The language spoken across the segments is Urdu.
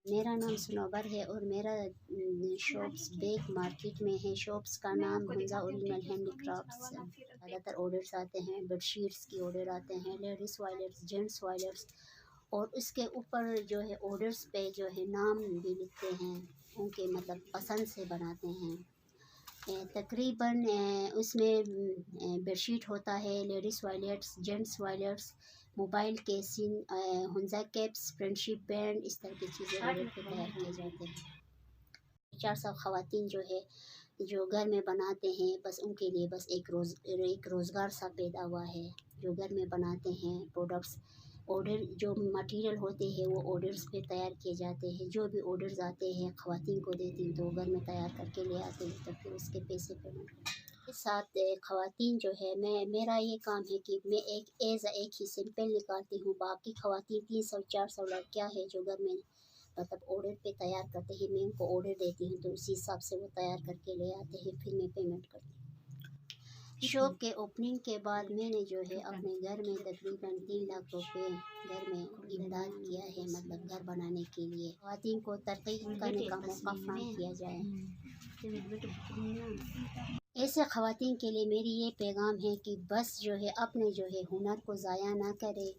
میرا نام صنوبر ہے اور میرا شاپس بیگ مارکیٹ میں ہے. شاپس کا نام حمزہ اوریجنل ہینڈی کرافٹس. زیادہ تر آڈرس آتے ہیں بیڈ شیٹس کی آڈر آتے ہیں، لیڈیز وائلٹس، جینٹس وائلٹس، اور اس کے اوپر جو ہے آڈرس پہ جو ہے نام بھی لکھتے ہیں، ان کے مطلب پسند سے بناتے ہیں. تقریباً اس میں بیڈ شیٹ ہوتا ہے، ladies wallets, gents wallets, mobile casing, Hunza caps, friendship band, اس طرح کی چیزیں آڈر پہ تیار کیے جاتے ہیں. 400 خواتین جو ہے جو گھر میں بناتے ہیں، بس ان کے لیے بس ایک روزگار سا پیدا ہوا ہے. جو گھر میں بناتے ہیں پروڈکٹس، آڈر جو مٹیریل ہوتے ہیں وہ آڈرس پہ تیار کیے جاتے ہیں. جو بھی آڈرز آتے ہیں خواتین کو دیتی ہیں تو وہ گھر میں تیار کر کے لے آتے ہیں، تو پھر اس کے پیسے پیمنٹ کرتے ہیں. کے ساتھ خواتین جو ہے میرا یہ کام ہے کہ میں ایک ہی سمپل نکالتی ہوں. باقی خواتین 300-400 لڑکیاں ہیں جو گھر میں مطلب آڈر پہ تیار کرتے ہیں. میں ان کو آڈر دیتی ہوں تو اسی حساب سے وہ تیار کر کے لے آتے ہیں، پھر میں پیمنٹ کرتی ہوں. شاپ کے اوپننگ کے بعد میں نے جو ہے اپنے گھر میں تقریباً 3 لاکھ روپے گھر میں امداد کیا ہے، مطلب گھر بنانے کے لیے. خواتین کو ترقی کرنے کا موقع فراہم کیا جائے. ایسے خواتین کے لیے میری یہ پیغام ہے کہ بس جو ہے اپنے جو ہے ہنر کو ضائع نہ کرے.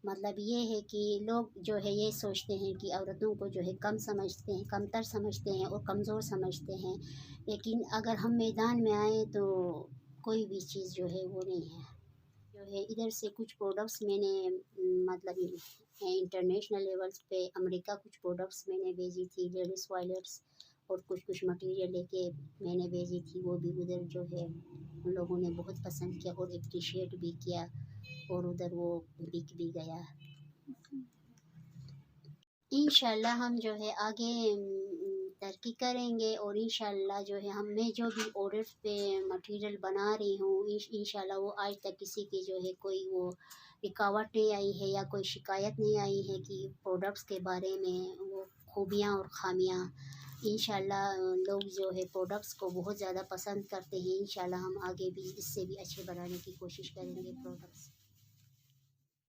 مطلب یہ ہے کہ لوگ جو ہے یہ سوچتے ہیں کہ عورتوں کو جو ہے کم سمجھتے ہیں، کمتر سمجھتے ہیں اور کمزور سمجھتے ہیں، لیکن اگر ہم میدان میں آئیں تو کوئی بھی چیز جو ہے وہ نہیں ہے. جو ہے ادھر سے کچھ پروڈکٹس میں نے مطلب انٹرنیشنل لیولس پہ امریکہ کچھ پروڈکٹس میں نے بھیجی تھی، لیڈیز وائلٹس، اور کچھ مٹیریل لے کے میں نے بھیجی تھی. وہ بھی ادھر جو ہے ان لوگوں نے بہت پسند کیا اور اپریشیٹ بھی کیا، اور ادھر وہ بک بھی گیا. انشاءاللہ ہم جو ہے آگے ترقی کریں گے، اور انشاءاللہ جو ہے میں جو بھی آڈرز پہ مٹیریل بنا رہی ہوں انشاءاللہ وہ آج تک کسی کی جو ہے کوئی وہ رکاوٹ نہیں آئی ہے یا کوئی شکایت نہیں آئی ہے کہ پروڈکٹس کے بارے میں وہ خوبیاں اور خامیاں. انشاءاللہ لوگ جو ہے پروڈکٹس کو بہت زیادہ پسند کرتے ہیں. انشاءاللہ ہم آگے بھی اس سے بھی اچھے بنانے کی کوشش کریں گے پروڈکٹس.